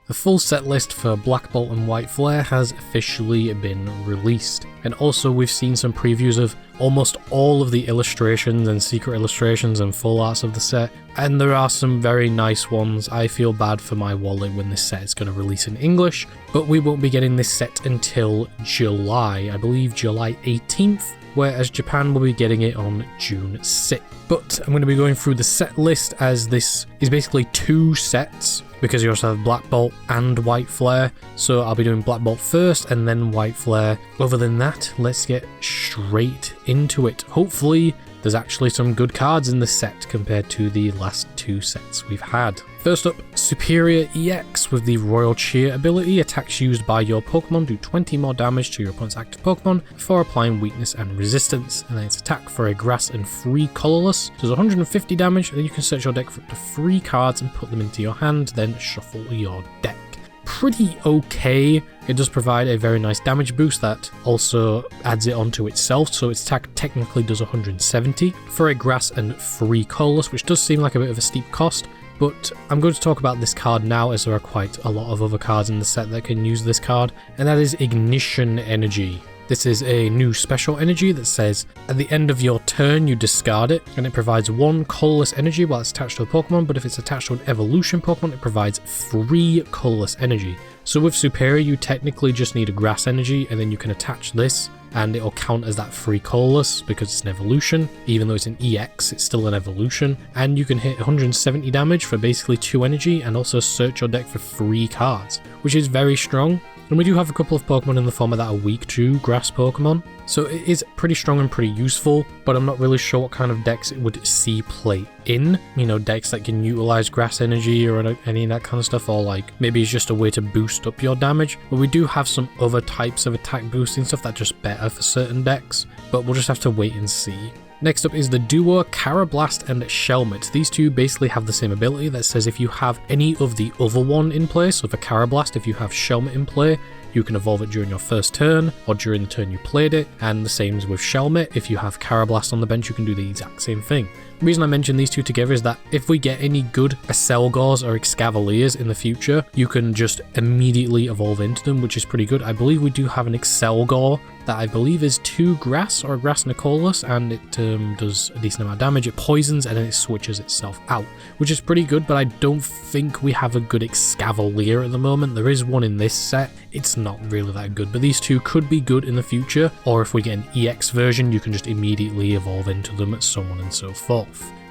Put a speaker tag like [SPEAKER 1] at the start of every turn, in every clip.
[SPEAKER 1] The full set list for Black Bolt and White Flare has officially been released, and also we've seen some previews of almost all of the illustrations and secret illustrations and full arts of the set, and there are some very nice ones. I feel bad for my wallet when this set is going to release in English, but we won't be getting this set until July, I believe July 18th, whereas Japan will be getting it on June 6th. But I'm going to be going through the set list, as this is basically 2 sets, because you also have Black Bolt and White Flare, so I'll be doing Black Bolt first and then White Flare. Other than that, let's get straight into it. Hopefully there's actually some good cards in this set compared to the last 2 sets we've had. First up, Superior EX with the Royal Cheer ability. Attacks used by your Pokemon do 20 more damage to your opponent's active Pokemon before applying weakness and resistance. And then its attack for a grass and free colorless does 150 damage, and then you can search your deck for up to 3 cards and put them into your hand, then shuffle your deck. Pretty okay. It does provide a very nice damage boost that also adds it onto itself, so its attack technically does 170 for a grass and free colorless, which does seem like a bit of a steep cost. But I'm going to talk about this card now, as there are quite a lot of other cards in the set that can use this card, and that is Ignition Energy. This is a new special energy that says, at the end of your turn you discard it, and it provides 1 colorless energy while it's attached to a Pokemon, but if it's attached to an evolution Pokemon it provides 3 colorless energy. So with Superior you technically just need a grass energy, and then you can attach this and it'll count as that 3 colorless because it's an evolution. Even though it's an EX, it's still an evolution, and you can hit 170 damage for basically 2 energy and also search your deck for 3 cards, which is very strong. And we do have a couple of Pokemon in the format that are weak to grass Pokemon, so it is pretty strong and pretty useful, but I'm not really sure what kind of decks it would see play in. You know, decks that can utilize grass energy or any of that kind of stuff, or like maybe it's just a way to boost up your damage. But we do have some other types of attack boosting stuff that are just better for certain decks, but we'll just have to wait and see. Next up is the duo Carablast and Shelmet. These 2 basically have the same ability that says if you have any of the other one in play, so for Carablast, if you have Shelmet in play, you can evolve it during your first turn or during the turn you played it, and the same as with Shelmet. If you have Carablast on the bench, you can do the exact same thing. The reason I mention these 2 together is that if we get any good Accelgors or Excavaliers in the future, you can just immediately evolve into them, which is pretty good. I believe we do have an Accelgor that I believe is 2 grass or a grass and a colorless, and it does a decent amount of damage. It poisons and then it switches itself out, which is pretty good, but I don't think we have a good Excavalier at the moment. There is one in this set. It's not really that good, but these 2 could be good in the future, or if we get an EX version, you can just immediately evolve into them, so on and so forth.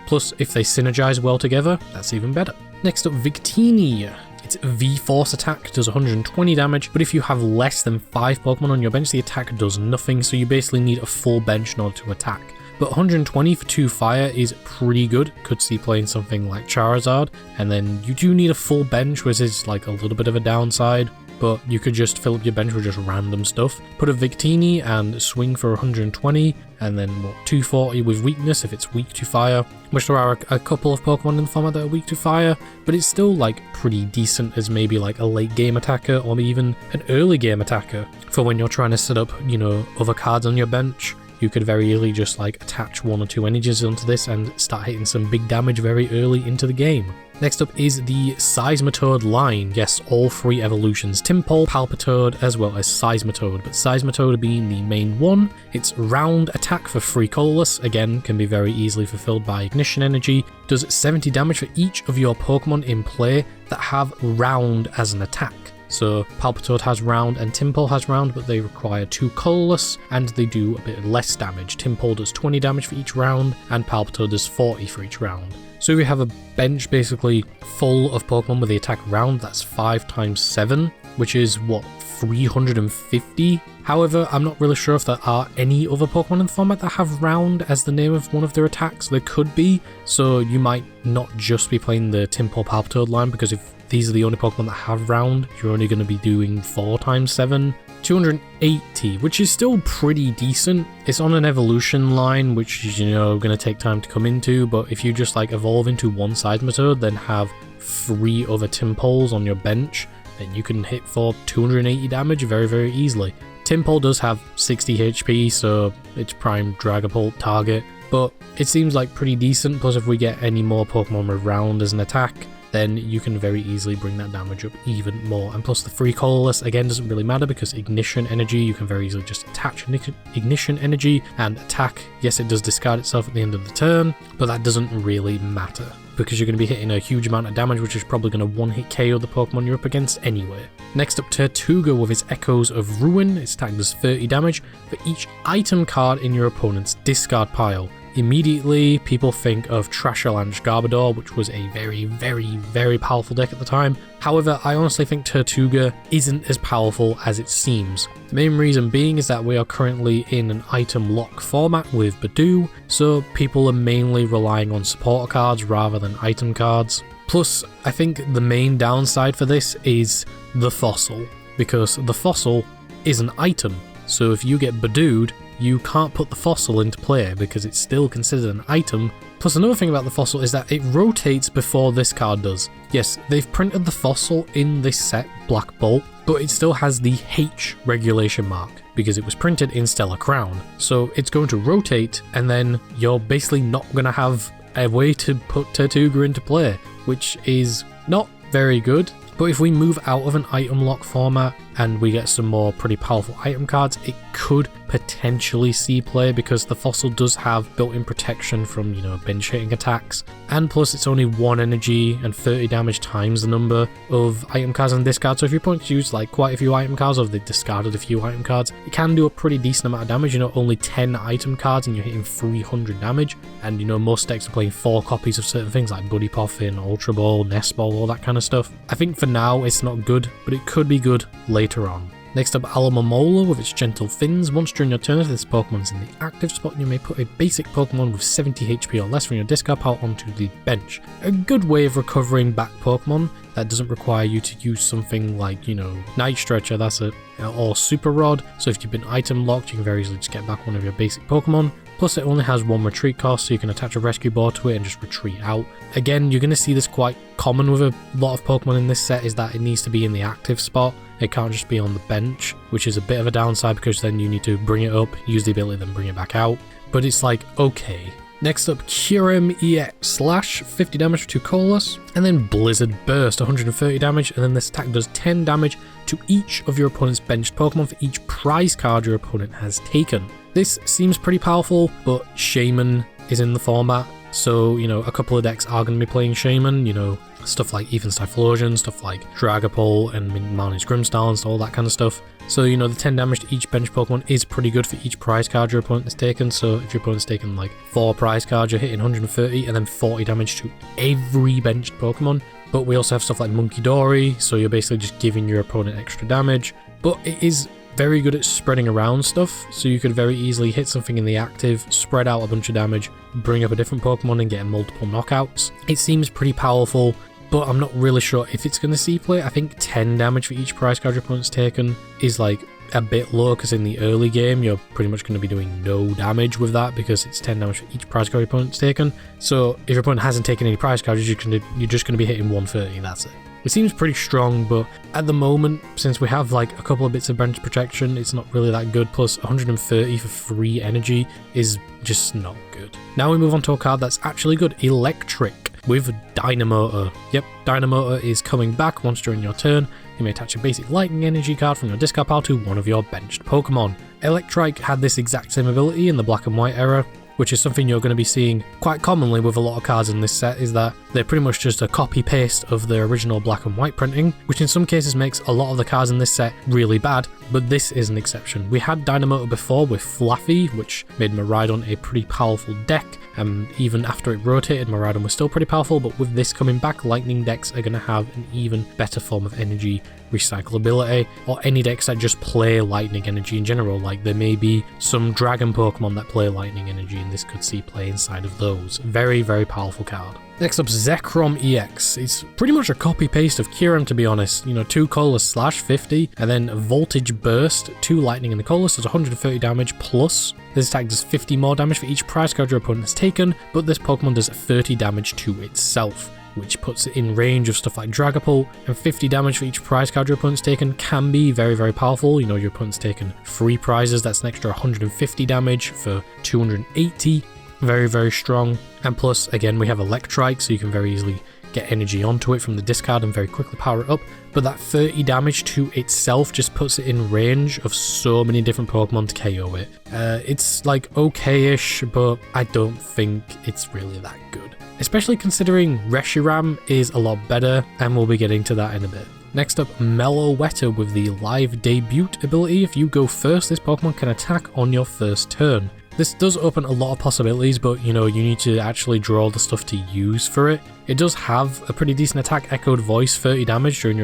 [SPEAKER 1] Plus, if they synergize well together, that's even better. Next up, Victini. Its V-Force attack does 120 damage, but if you have less than 5 Pokemon on your bench, the attack does nothing, so you basically need a full bench in order to attack. But 120 for 2 fire is pretty good. Could see playing something like Charizard, and then you do need a full bench, which is like a little bit of a downside. But you could just fill up your bench with just random stuff. Put a Victini and swing for 120, and then 240 with weakness if it's weak to fire, which there are a couple of Pokemon in the format that are weak to fire, but it's still like pretty decent as maybe like a late game attacker or even an early game attacker for when you're trying to set up, you know, other cards on your bench. You could very easily just like attach 1 or 2 energies onto this and start hitting some big damage very early into the game. Next up is the Seismitoad line. Yes, all 3 evolutions, Tympole, Palpitoad, as well as Seismitoad, but Seismitoad being the main one. Its round attack for 3 colorless, again, can be very easily fulfilled by Ignition Energy, does 70 damage for each of your Pokemon in play that have round as an attack. So Palpitoad has round and Tympole has round, but they require 2 colorless and they do a bit less damage. Tympole does 20 damage for each round and Palpitoad does 40 for each round. So if we have a bench basically full of Pokemon with the attack round, that's 5 times 7, which is what, 350? However, I'm not really sure if there are any other Pokemon in the format that have round as the name of one of their attacks. There could be, so you might not just be playing the Tympole Palpitoad line, because if these are the only Pokemon that have round, you're only going to be doing 4 times 7. 280, which is still pretty decent. It's on an evolution line, which is, you know, going to take time to come into, but if you just like evolve into one Seismitoad, then have 3 other Tympoles on your bench, then you can hit for 280 damage very, very easily. Tympole does have 60 HP, so it's prime Dragapult target, but it seems like pretty decent. Plus, if we get any more Pokemon with round as an attack, then you can very easily bring that damage up even more. And plus the free colorless, again, doesn't really matter because ignition energy, you can very easily just attach ignition energy and attack. Yes, it does discard itself at the end of the turn, but that doesn't really matter because you're going to be hitting a huge amount of damage, which is probably going to one-hit KO the Pokemon you're up against anyway. Next up, Tortuga with its Echoes of Ruin. Its attack does 30 damage for each item card in your opponent's discard pile. Immediately, people think of Trashalanche Garbodor, which was a very, very, very powerful deck at the time. However, I honestly think Tortuga isn't as powerful as it seems. The main reason being is that we are currently in an item lock format with Badoo, so people are mainly relying on supporter cards rather than item cards. Plus, I think the main downside for this is the fossil, because the fossil is an item, so if you get Badooed, you can't put the fossil into play because it's still considered an item. Plus another thing about the fossil is that it rotates before this card does. Yes, they've printed the fossil in this set, Black Bolt, but it still has the H regulation mark because it was printed in Stellar Crown. So it's going to rotate and then you're basically not going to have a way to put Tortuga into play, which is not very good. But if we move out of an item lock format and we get some more pretty powerful item cards, it could potentially see play because the fossil does have built-in protection from, bench hitting attacks. And plus it's only 1 energy and 30 damage times the number of item cards on discard. So if your opponents use like quite a few item cards or they've discarded a few item cards, it can do a pretty decent amount of damage. Only 10 item cards and you're hitting 300 damage. And most decks are playing 4 copies of certain things like Buddy Poffin, Ultra Ball, Nest Ball, all that kind of stuff. I think for now it's not good, but it could be good later on. Next up, Alomomola with its Gentle Fins. Once during your turn, if this Pokemon is in the active spot, you may put a basic Pokemon with 70 HP or less from your discard pile onto the bench. A good way of recovering back Pokemon that doesn't require you to use something like, Night Stretcher, that's it, or Super Rod. So if you've been item locked, you can very easily just get back one of your basic Pokemon. Plus it only has 1 retreat cost, so you can attach a rescue board to it and just retreat out. Again, you're going to see this quite common with a lot of Pokemon in this set, is that it needs to be in the active spot. It can't just be on the bench, which is a bit of a downside because then you need to bring it up, use the ability, then bring it back out. But it's like, okay. Next up, Kyurem EX Slash, 50 damage for 2 colorless, and then Blizzard Burst, 130 damage, and then this attack does 10 damage to each of your opponent's benched Pokemon for each prize card your opponent has taken. This seems pretty powerful, but Shaman is in the format, so, a couple of decks are going to be playing Shaman, stuff like Ethan's Typhlosion, stuff like Dragapult and Marnie's Grimmsnarl and all that kind of stuff. So, the 10 damage to each bench Pokemon is pretty good for each prize card your opponent has taken. So, if your opponent's taken like 4 prize cards, you're hitting 130 and then 40 damage to every benched Pokemon. But we also have stuff like Monkey Dory, so you're basically just giving your opponent extra damage. But it is very good at spreading around stuff, so you could very easily hit something in the active, spread out a bunch of damage, bring up a different Pokemon and get multiple knockouts. It seems pretty powerful, but I'm not really sure if it's going to see play. I think 10 damage for each prize card your opponent's taken is like a bit low, because in the early game you're pretty much going to be doing no damage with that because it's 10 damage for each prize card your opponent's taken. So if your opponent hasn't taken any prize cards, you're just going to be hitting 130, that's it. It seems pretty strong, but at the moment, since we have like a couple of bits of bench protection, it's not really that good. Plus 130 for free energy is just not good. Now we move on to a card that's actually good, Electric, with Dynamotor. Yep, Dynamotor is coming back once during your turn. You may attach a basic lightning energy card from your discard pile to one of your benched Pokemon. Electrike had this exact same ability in the Black and White era, which is something you're going to be seeing quite commonly with a lot of cards in this set, is that they're pretty much just a copy-paste of the original Black and White printing, which in some cases makes a lot of the cards in this set really bad, but this is an exception. We had Dynamotor before with Fluffy, which made Miraidon a pretty powerful deck, and even after it rotated, Miraidon was still pretty powerful, but with this coming back, Lightning decks are going to have an even better form of energy recyclability, or any decks that just play lightning energy in general. Like there may be some dragon Pokemon that play lightning energy, and this could see play inside of those. Very, very powerful card. Next up, Zekrom EX. It's pretty much a copy-paste of Kyurem, to be honest. 2 colorless slash 50, and then Voltage Burst, 2 lightning in the colorless, does 130 damage plus. This attack does 50 more damage for each prize card your opponent has taken, but this Pokemon does 30 damage to itself, which puts it in range of stuff like Dragapult, and 50 damage for each prize card your opponent's taken can be very, very powerful. Your opponent's taken 3 prizes, that's an extra 150 damage for 280. Very, very strong. And plus, again, we have Electrike, so you can very easily get energy onto it from the discard and very quickly power it up, but that 30 damage to itself just puts it in range of so many different Pokemon to KO it. It's like okay-ish, but I don't think it's really that good. Especially considering Reshiram is a lot better, and we'll be getting to that in a bit. Next up, Meloetta with the live debut ability. If you go first, this Pokemon can attack on your first turn. This does open a lot of possibilities, but you need to actually draw the stuff to use for it. It does have a pretty decent attack, Echoed Voice, 30 damage during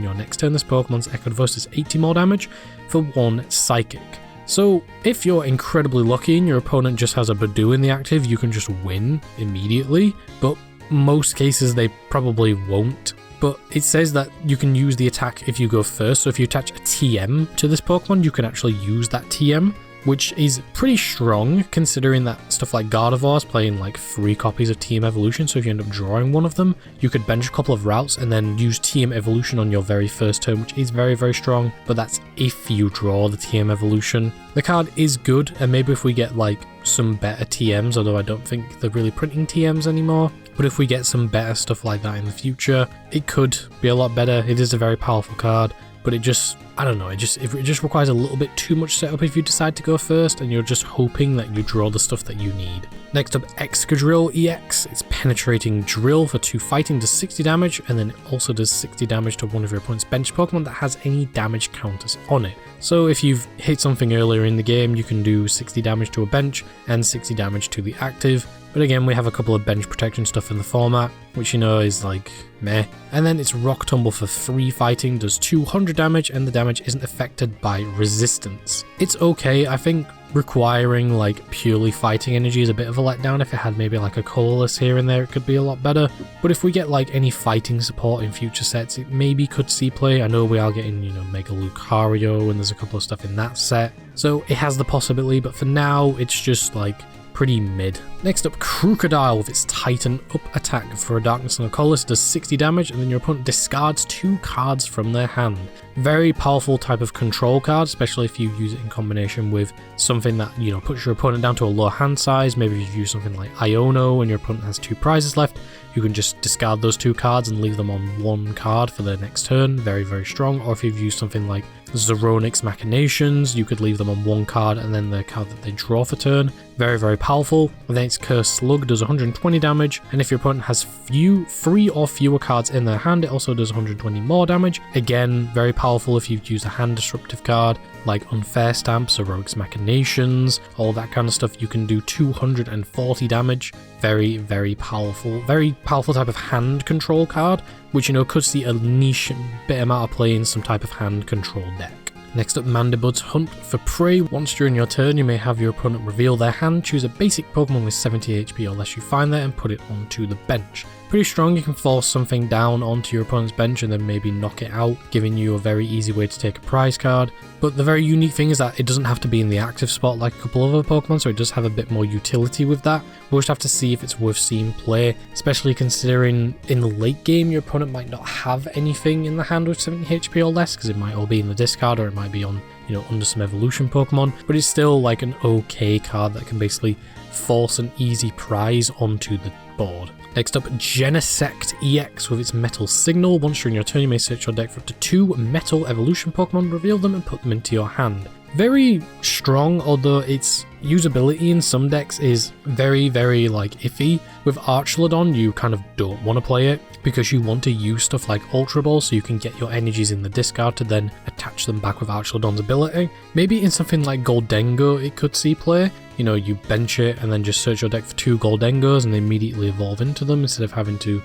[SPEAKER 1] your next turn. This Pokemon's Echoed Voice is 80 more damage for 1 Psychic. So if you're incredibly lucky and your opponent just has a Badoo in the active, you can just win immediately, but most cases they probably won't. But it says that you can use the attack if you go first, so if you attach a TM to this Pokemon, you can actually use that TM, which is pretty strong considering that stuff like Gardevoir is playing like 3 copies of TM Evolution, so if you end up drawing one of them, you could bench a couple of routes and then use TM Evolution on your very first turn, which is very, very strong, but that's if you draw the TM Evolution. The card is good, and maybe if we get like some better TMs, although I don't think they're really printing TMs anymore, but if we get some better stuff like that in the future, it could be a lot better. It is a very powerful card, but it just, I don't know, it just requires a little bit too much setup if you decide to go first and you're just hoping that you draw the stuff that you need. Next up, Excadrill EX. It's Penetrating Drill for 2 fighting, does 60 damage, and then it also does 60 damage to one of your opponent's bench Pokemon that has any damage counters on it. So if you've hit something earlier in the game, you can do 60 damage to a bench and 60 damage to the active. But again, we have a couple of bench protection stuff in the format, which is like meh. And then it's Rock Tumble for 3 fighting, does 200 damage, and the damage isn't affected by resistance. It's okay. I think requiring like purely fighting energy is a bit of a letdown. If it had maybe like a colorless here and there, it could be a lot better. But if we get like any fighting support in future sets, it maybe could see play. I know we are getting, Mega Lucario, and there's a couple of stuff in that set. So it has the possibility, but for now, it's just like pretty mid. Next up, Crocodile with its Titan Up attack for a Darkness and a Colorless, does 60 damage, and then your opponent discards 2 cards from their hand. Very powerful type of control card, especially if you use it in combination with something that, puts your opponent down to a low hand size. Maybe if you use something like Iono and your opponent has 2 prizes left, you can just discard those 2 cards and leave them on 1 card for their next turn. Very, very strong. Or if you've used something like Zeronix Machinations, you could leave them on 1 card and then the card that they draw for turn. Very, very powerful. And then its Cursed Slug does 120 damage, and if your opponent has 3 or fewer cards in their hand, it also does 120 more damage. Again, very powerful if you've used a hand disruptive card like Unfair Stamp, Zeronix Machinations, all that kind of stuff. You can do 240 damage. Very, very powerful. Very powerful type of hand control card, which could see a niche bit amount of play in some type of hand control deck. Next up, Mandibud's Hunt for Prey. Once during your turn, you may have your opponent reveal their hand, choose a basic Pokemon with 70 HP or less you find there, and put it onto the bench. Pretty strong. You can force something down onto your opponent's bench and then maybe knock it out, giving you a very easy way to take a prize card. But the very unique thing is that it doesn't have to be in the active spot like a couple of other Pokemon, so it does have a bit more utility with that. We'll just have to see if it's worth seeing play, especially considering in the late game your opponent might not have anything in the hand with 70 HP or less, because it might all be in the discard or it might be on, under some evolution Pokemon, but it's still like an okay card that can basically force an easy prize onto the board. Next up, Genesect EX with its Metal Signal. Once during your turn, you may search your deck for up to 2 Metal Evolution Pokemon, reveal them, and put them into your hand. Very strong, although its usability in some decks is very, very iffy. With Archlodon, you kind of don't want to play it because you want to use stuff like Ultra Ball so you can get your energies in the discard to then attach them back with Archlodon's ability. Maybe in something like Goldengo it could see play. You bench it and then just search your deck for 2 Goldengos and they immediately evolve into them instead of having to,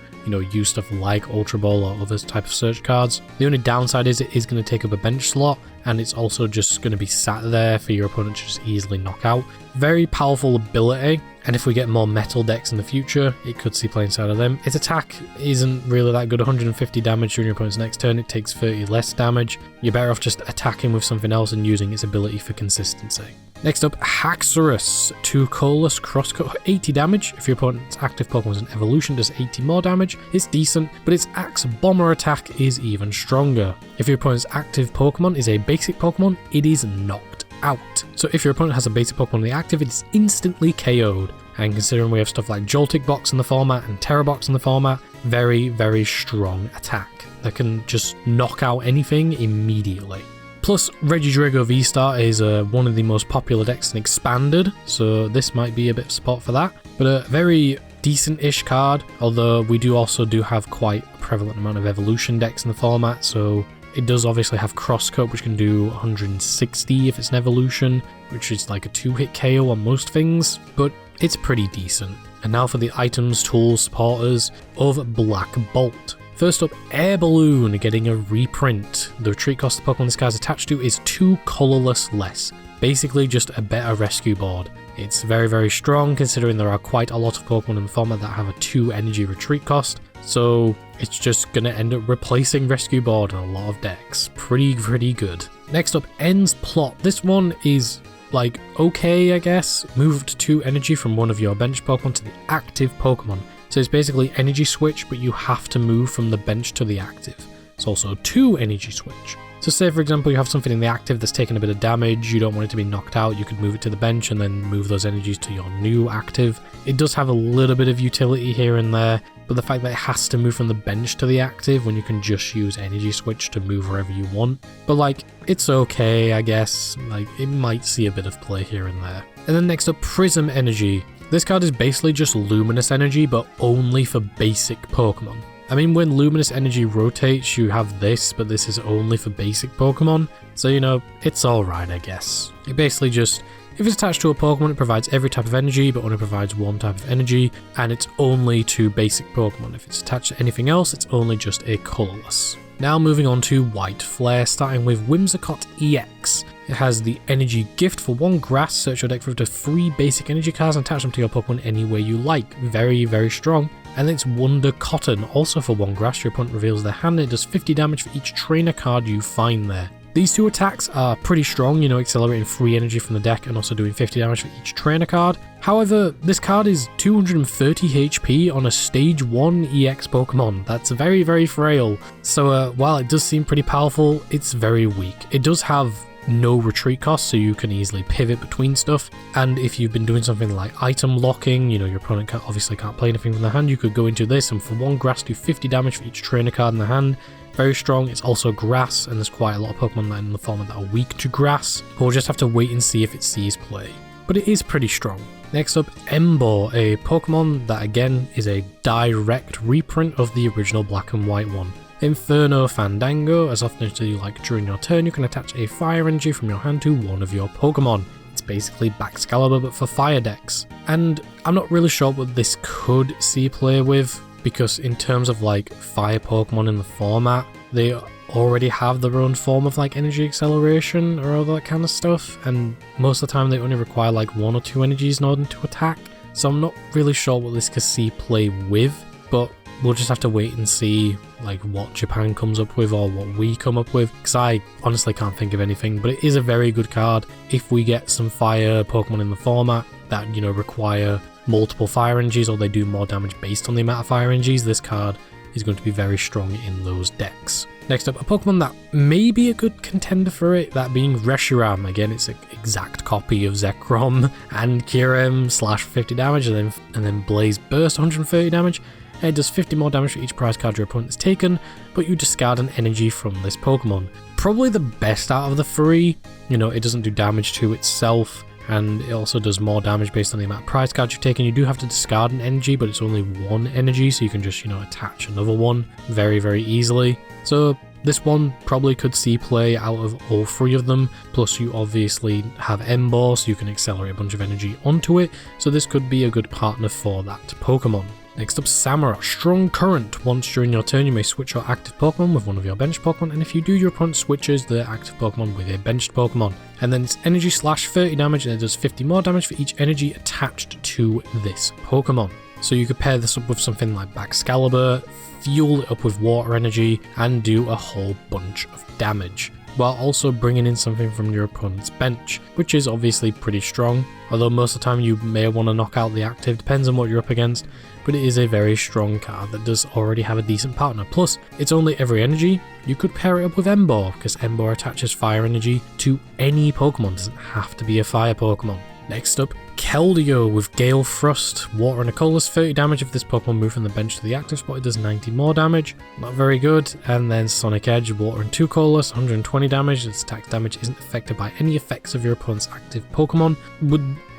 [SPEAKER 1] use stuff like Ultra Ball or other type of search cards. The only downside is it is going to take up a bench slot, and it's also just going to be sat there for your opponent to just easily knock out. Very powerful ability, and if we get more metal decks in the future, it could see play inside of them. Its attack isn't really that good, 150 damage during your opponent's next turn. It takes 30 less damage. You're better off just attacking with something else and using its ability for consistency. Next up, Haxorus, 2 colorless crosscut, 80 damage. If your opponent's active Pokemon is an evolution, does 80 more damage. It's decent, but its Axe Bomber attack is even stronger. If your opponent's active Pokemon is a basic Pokemon, it is knocked out. So if your opponent has a basic Pokemon in the active, it is instantly KO'd. And considering we have stuff like Joltik Box in the format and Terra Box in the format, very, very strong attack that can just knock out anything immediately. Plus, Regidrago V-Star is one of the most popular decks in Expanded, so this might be a bit of support for that. But a very decent-ish card, although we also have quite a prevalent amount of evolution decks in the format, so it does obviously have Crosscut, which can do 160 if it's an evolution, which is like a 2-hit KO on most things, but it's pretty decent. And now for the items, tools, supporters of Black Bolt. First up, Air Balloon, getting a reprint. The retreat cost the Pokemon this card is attached to is 2 colorless less. Basically just a better rescue board. It's very, very strong considering there are quite a lot of Pokemon in the format that have a 2 energy retreat cost. So it's just going to end up replacing rescue board in a lot of decks. Pretty good. Next up, End's Plot. This one is like okay, I guess. Moved 2 energy from one of your bench Pokemon to the active Pokemon. So it's basically energy switch, but you have to move from the bench to the active. It's also 2 energy switch. So say for example you have something in the active that's taken a bit of damage, you don't want it to be knocked out, you could move it to the bench and then move those energies to your new active. It does have a little bit of utility here and there, but the fact that it has to move from the bench to the active when you can just use energy switch to move wherever you want. But like, it's okay, I guess. Like, it might see a bit of play here and there. And then next up, Prism Energy. This card is basically just Luminous Energy, but only for basic Pokemon. I mean, when Luminous Energy rotates, you have this, but this is only for basic Pokemon. So, you know, it's alright, I guess. It basically just, if it's attached to a Pokemon, it provides every type of energy, but only provides one type of energy, and it's only to basic Pokemon. If it's attached to anything else, it's only just a colorless. Now moving on to White Flare, starting with Whimsicott EX. It has the energy gift for 1 grass, search your deck for up to 3 basic energy cards and attach them to your Pokemon any way you like. Very, very strong. And then it's Wonder Cotton, also for 1 grass, your opponent reveals their hand and it does 50 damage for each trainer card you find there. These 2 attacks are pretty strong, you know, accelerating free energy from the deck and also doing 50 damage for each trainer card. However, this card is 230 HP on a stage 1 EX Pokemon. That's very, very frail. So while it does seem pretty powerful, it's very weak. It does have no retreat cost, so you can easily pivot between stuff. And if you've been doing something like item locking, you know, your opponent obviously can't play anything from the hand, you could go into this and for 1 grass do 50 damage for each trainer card in the hand. Very strong. It's also grass, and there's quite a lot of Pokemon that in the format that are weak to grass. We'll just have to wait and see if it sees play. But it is pretty strong. Next up, Emboar, a Pokemon that again is a direct reprint of the original Black and White one. Inferno Fandango, as often as you like during your turn, you can attach a fire energy from your hand to one of your Pokemon. It's basically Baxcalibur but for fire decks. And I'm not really sure what this could see play with, because in terms of like fire Pokemon in the format, they already have their own form of like energy acceleration or all that kind of stuff, and most of the time they only require like 1 or 2 energies in order to attack. So I'm not really sure what this could see play with, but we'll just have to wait and see like what Japan comes up with or what we come up with, because I honestly can't think of anything. But it is a very good card if we get some fire Pokemon in the format that, you know, require multiple fire energies or they do more damage based on the amount of fire energies. This card is going to be very strong in those decks. Next up, a Pokemon that may be a good contender for it, that being Reshiram. Again, it's an exact copy of Zekrom and Kyurem / 50 damage, and then Blaze Burst 130 damage. And it does 50 more damage for each prize card your opponent has taken, but you discard an energy from this Pokemon. Probably the best out of the 3. You know, it doesn't do damage to itself, and it also does more damage based on the amount of prize cards you've taken. You do have to discard an energy, but it's only 1 energy, so you can just, you know, attach another one very, very easily. So this one probably could see play out of all 3 of them, plus you obviously have Emboar, so you can accelerate a bunch of energy onto it, so this could be a good partner for that Pokemon. Next up, Samurott, Strong Current. Once during your turn, you may switch your active Pokemon with one of your benched Pokemon, and if you do, your opponent switches the active Pokemon with a benched Pokemon. And then it's energy / 30 damage, and it does 50 more damage for each energy attached to this Pokemon. So you could pair this up with something like Baxcalibur, fuel it up with water energy, and do a whole bunch of damage, while also bringing in something from your opponent's bench, which is obviously pretty strong, although most of the time you may want to knock out the active, depends on what you're up against, but it is a very strong card that does already have a decent partner. Plus, it's only every energy. You could pair it up with Emboar, because Emboar attaches fire energy to any Pokemon, doesn't have to be a fire Pokemon. Next up, Keldeo with Gale Thrust, Water and a Colorless, 30 damage. If this Pokemon moves from the bench to the active spot, it does 90 more damage. Not very good. And then Sonic Edge, Water and 2 Colorless, 120 damage. Its attack damage isn't affected by any effects of your opponent's active Pokemon.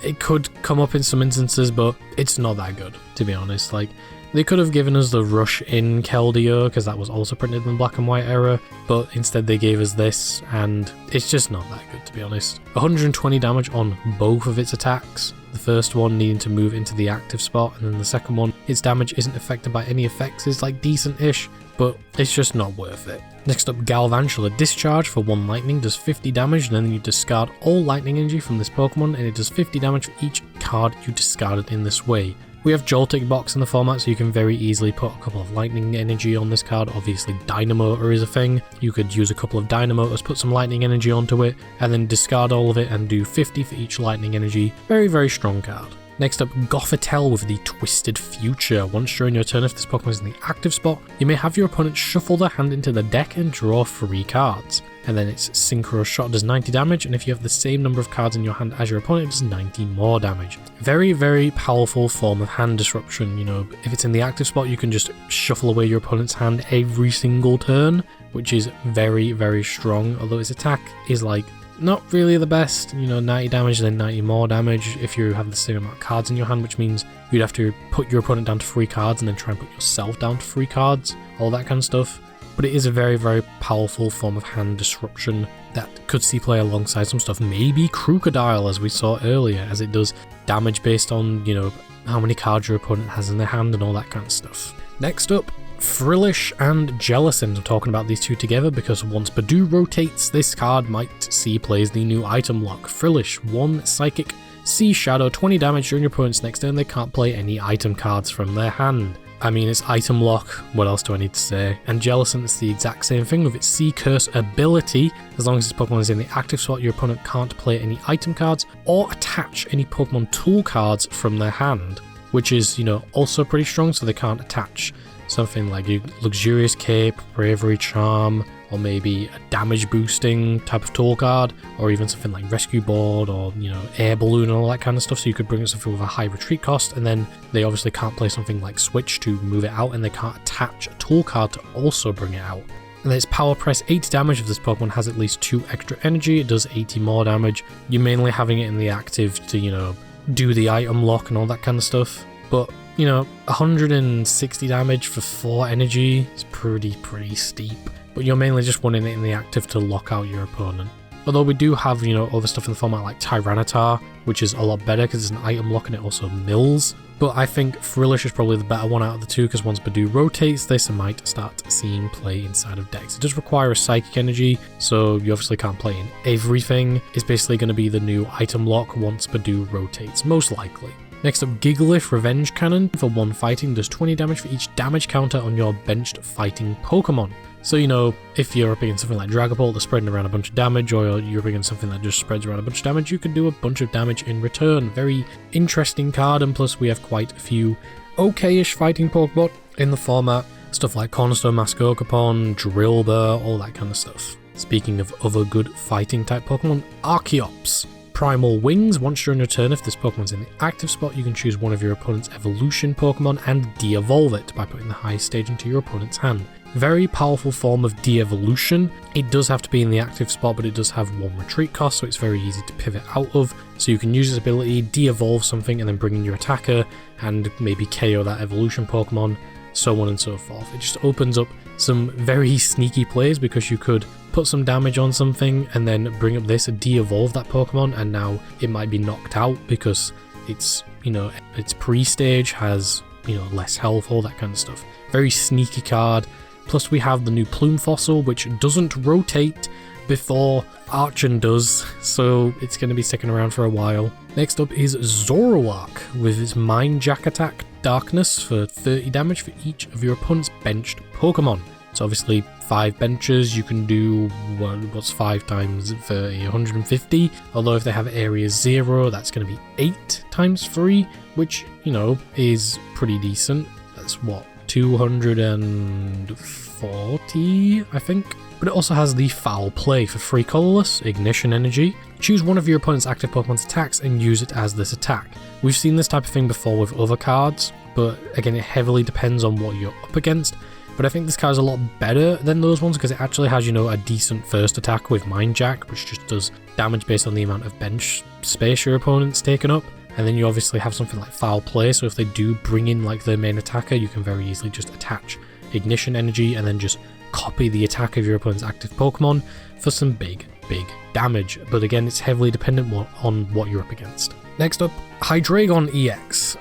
[SPEAKER 1] It could come up in some instances, but it's not that good, to be honest. Like, they could have given us the Rush in Keldeo, because that was also printed in the black and white era, but instead they gave us this, and it's just not that good, to be honest. 120 damage on both of its attacks. The first one needing to move into the active spot, and then the second one, its damage isn't affected by any effects, is like decent-ish, but it's just not worth it. Next up, Galvantula. Discharge for 1 lightning does 50 damage, and then you discard all lightning energy from this Pokemon, and it does 50 damage for each card you discarded in this way. We have Joltik Box in the format, so you can very easily put a couple of lightning energy on this card. Obviously, Dynamotor is a thing. You could use a couple of Dynamotors, put some lightning energy onto it, and then discard all of it and do 50 for each lightning energy. Very, very strong card. Next up, Gothitelle with the Twisted Future. Once during your turn, if this Pokemon is in the active spot, you may have your opponent shuffle their hand into the deck and draw 3 cards. And then its Synchro Shot does 90 damage, and if you have the same number of cards in your hand as your opponent, it does 90 more damage. Very, very powerful form of hand disruption. You know, if it's in the active spot, you can just shuffle away your opponent's hand every single turn, which is very, very strong, although its attack is like not really the best, you know, 90 damage, then 90 more damage if you have the same amount of cards in your hand, which means you'd have to put your opponent down to 3 cards and then try and put yourself down to 3 cards, all that kind of stuff. But it is a very, very powerful form of hand disruption that could see play alongside some stuff, maybe Crocodile, as we saw earlier, as it does damage based on, you know, how many cards your opponent has in their hand and all that kind of stuff. Next up, Frillish and Jellicent. I'm talking about these two together because once Badoo rotates, this card might see play as the new item lock. Frillish, 1 Psychic, Sea Shadow, 20 damage during your opponent's next turn. They can't play any item cards from their hand. I mean, it's item lock, what else do I need to say? And Jellicent is the exact same thing with its Sea Curse ability. As long as this Pokemon is in the active slot, your opponent can't play any item cards or attach any Pokemon tool cards from their hand, which is, you know, also pretty strong, so they can't attach something like a Luxurious Cape, Bravery Charm, or maybe a damage boosting type of tool card, or even something like Rescue Board, or, you know, Air Balloon and all that kind of stuff, so you could bring it something with a high retreat cost, and then they obviously can't play something like Switch to move it out, and they can't attach a tool card to also bring it out. And then its Power Press, 80 damage if this Pokemon has at least 2 extra energy, it does 80 more damage. You're mainly having it in the active to, you know, do the item lock and all that kind of stuff, but you know, 160 damage for 4 energy is pretty steep, but you're mainly just wanting it in the active to lock out your opponent. Although we do have, you know, other stuff in the format like Tyranitar, which is a lot better because it's an item lock and it also mills. But I think Frillish is probably the better one out of the two because once Badoo rotates this, it might start seeing play inside of decks. It does require a Psychic Energy, so you obviously can't play in everything. It's basically going to be the new item lock once Badoo rotates, most likely. Next up, Gigalith Revenge Cannon. For 1 fighting, does 20 damage for each damage counter on your benched fighting Pokemon. So, you know, if you're up against something like Dragapult that's spreading around a bunch of damage, or you're up against something that just spreads around a bunch of damage, you can do a bunch of damage in return. Very interesting card, and plus we have quite a few okay-ish fighting Pokemon in the format. Stuff like Cornerstone Mascokapon, Drillbur, all that kind of stuff. Speaking of other good fighting type Pokemon, Archeops. Primal Wings. Once during your turn, if this Pokemon's in the active spot, you can choose one of your opponent's evolution Pokemon and de-evolve it by putting the highest stage into your opponent's hand. Very powerful form of de-evolution. It does have to be in the active spot, but it does have 1 retreat cost, so it's very easy to pivot out of. So you can use its ability, de-evolve something, and then bring in your attacker, and maybe KO that evolution Pokemon, so on and so forth. It just opens up some very sneaky plays because you could put some damage on something and then bring up this and de-evolve that Pokemon, and now it might be knocked out because it's, you know, its pre-stage has, you know, less health, all that kind of stuff. Very sneaky card. Plus we have the new Plume Fossil, which doesn't rotate before Archon does, so it's going to be sticking around for a while. Next up is Zoroark with its Mind Jack attack, Darkness, for 30 damage for each of your opponent's benched Pokemon. So obviously 5 benches, you can do, what's 5 times 30, 150, although if they have area 0, that's going to be 8 times 3, which, you know, is pretty decent. That's what, 240, I think? but it also has the Foul Play for free colorless, Ignition Energy. Choose one of your opponent's active Pokemon's attacks and use it as this attack. We've seen this type of thing before with other cards, but again, it heavily depends on what you're up against. But I think this card is a lot better than those ones because it actually has, a decent first attack with Mind Jack, which just does damage based on the amount of bench space your opponent's taken up. And then you obviously have something like Foul Play, so if they do bring in like their main attacker, you can very easily just attach Ignition Energy and then just copy the attack of your opponent's active Pokemon for some big damage. But again, it's heavily dependent on what you're up against. Next up, Hydreigon EX.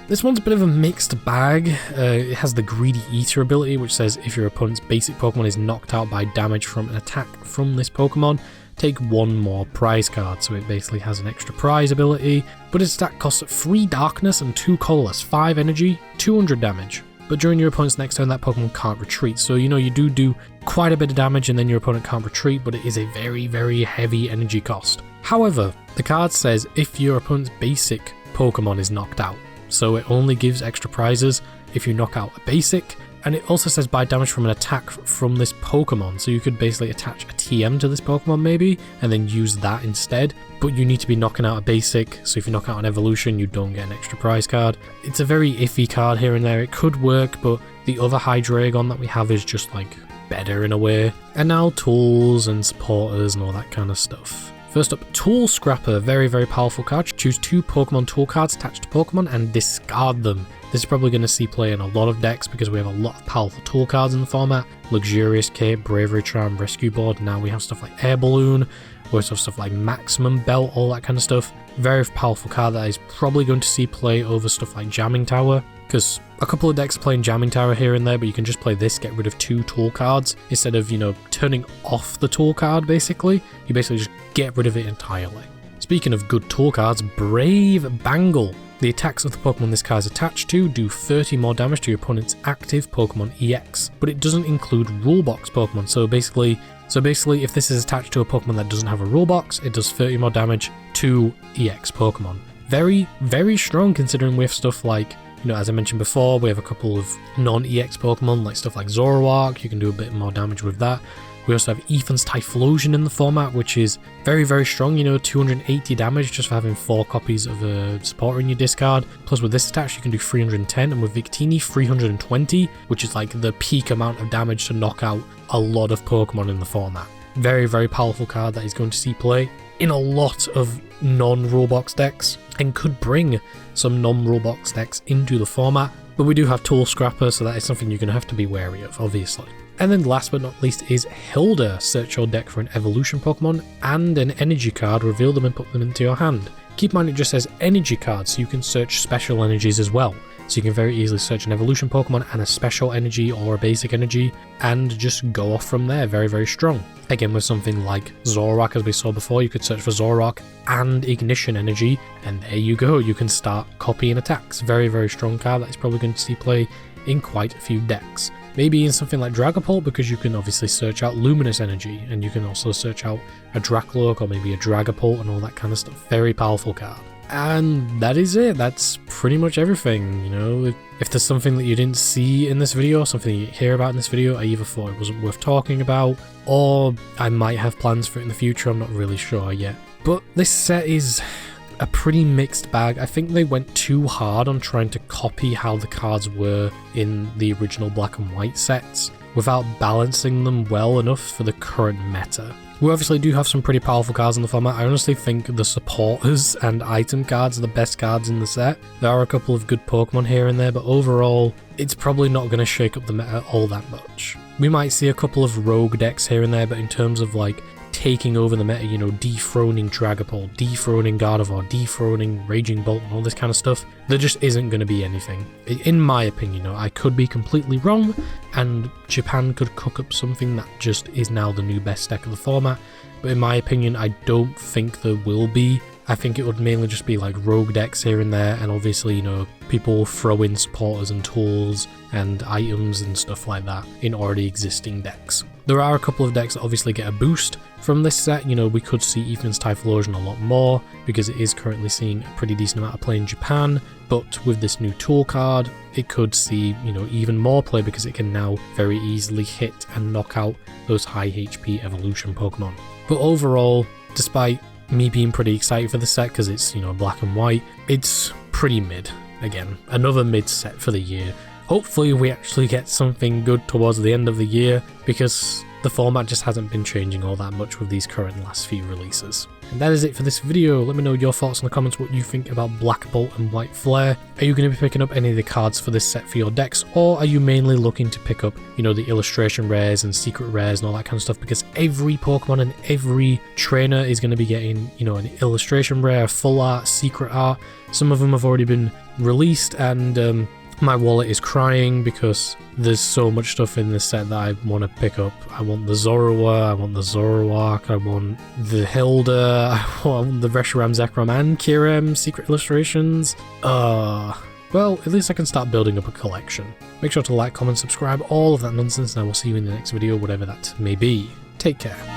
[SPEAKER 1] This one's a bit of a mixed bag. It has the Greedy Eater ability, which says if your opponent's basic Pokemon is knocked out by damage from an attack from this Pokemon, take one more prize card. So it basically has an extra prize ability, but its attack costs 3 darkness and 2 colorless, 5 energy, 200 damage. But during your opponent's next turn, that Pokemon can't retreat. So, you do quite a bit of damage and then your opponent can't retreat, but it is a very heavy energy cost. However, the card says if your opponent's basic Pokemon is knocked out. So it only gives extra prizes if you knock out a basic, and it also says buy damage from an attack from this Pokemon, so you could basically attach a TM to this Pokemon maybe, and then use that instead, but you need to be knocking out a basic, so if you knock out an evolution you don't get an extra prize card. It's a very iffy card here and there. It could work, but the other Hydreigon that we have is just like better in a way. And now tools and supporters and all that kind of stuff. First up, Tool Scrapper, very powerful card. Choose 2 Pokemon tool cards attached to Pokemon and discard them. This is probably going to see play in a lot of decks because we have a lot of powerful tool cards in the format. Luxurious Cape, Bravery Charm, Rescue Board. Now we have stuff like Air Balloon. We also have stuff like Maximum Belt, all that kind of stuff. Very powerful card that is probably going to see play over stuff like Jamming Tower, because a couple of decks playing Jamming Tower here and there, but you can just play this, get rid of 2 tool cards instead of, turning off the tool card basically. You basically just get rid of it entirely. Speaking of good tool cards, Brave Bangle. The attacks of the Pokemon this card is attached to do 30 more damage to your opponent's active Pokemon EX, but it doesn't include rule box Pokemon. So basically, if this is attached to a Pokemon that doesn't have a rule box, it does 30 more damage to EX Pokemon. Very strong considering we have stuff like, as I mentioned before, we have a couple of non-EX Pokemon, like stuff like Zoroark. You can do a bit more damage with that. We also have Ethan's Typhlosion in the format, which is very strong, 280 damage just for having 4 copies of a supporter in your discard. Plus with this attach, you can do 310, and with Victini, 320, which is like the peak amount of damage to knock out a lot of Pokemon in the format. Very powerful card that is going to see play in a lot of non-rule box decks, and could bring some non-rule box decks into the format. But we do have Tool Scrapper, so that is something you're going to have to be wary of, obviously. And then last but not least is Hilda. Search your deck for an evolution Pokemon and an energy card, reveal them and put them into your hand. Keep in mind it just says energy card, so you can search special energies as well. So you can very easily search an evolution Pokemon and a special energy or a basic energy and just go off from there. Very strong. Again, with something like Zoroark, as we saw before, you could search for Zoroark and Ignition Energy, and there you go. You can start copying attacks. Very strong card that is probably going to see play in quite a few decks. Maybe in something like Dragapult, because you can obviously search out Luminous Energy, and you can also search out a Dracloak or maybe a Dragapult and all that kind of stuff. Very powerful card. And that is it. That's pretty much everything. If there's something that you didn't see in this video, something you hear about in this video, I either thought it wasn't worth talking about, or I might have plans for it in the future. I'm not really sure yet. But this set is a pretty mixed bag. I think they went too hard on trying to copy how the cards were in the original black and white sets without balancing them well enough for the current meta. We obviously do have some pretty powerful cards in the format. I honestly think the supporters and item cards are the best cards in the set. There are a couple of good Pokemon here and there, but overall, it's probably not going to shake up the meta all that much. We might see a couple of rogue decks here and there, but in terms of like taking over the meta, dethroning Dragapult, dethroning Gardevoir, dethroning Raging Bolt and all this kind of stuff, there just isn't going to be anything. In my opinion, I could be completely wrong, and Japan could cook up something that just is now the new best deck of the format, but in my opinion, I don't think there will be I think it would mainly just be like rogue decks here and there, and obviously, you know, people throw in supporters and tools and items and stuff like that in already existing decks. There are a couple of decks that obviously get a boost from this set. You know, we could see Ethan's Typhlosion a lot more because it is currently seeing a pretty decent amount of play in Japan, but with this new tool card, it could see, you know, even more play because it can now very easily hit and knock out those high HP evolution Pokemon. But overall, despite me being pretty excited for the set because it's, you know, black and white, it's pretty mid. Again, another mid set for the year. Hopefully we actually get something good towards the end of the year because the format just hasn't been changing all that much with these current last few releases. And that is it for this video. Let me know your thoughts in the comments, what you think about Black Bolt and White Flare. Are you going to be picking up any of the cards for this set for your decks, or are you mainly looking to pick up, you know, the illustration rares and secret rares and all that kind of stuff? Because every Pokemon and every trainer is going to be getting, you know, an illustration rare, full art, secret art. Some of them have already been released, and my wallet is crying because there's so much stuff in this set that I want to pick up. I want the Zorua, I want the Zoroark, I want the Hilda, I want the Reshiram, Zekrom, and Kyurem secret illustrations. Well, at least I can start building up a collection. Make sure to like, comment, subscribe, all of that nonsense, and I will see you in the next video, whatever that may be. Take care.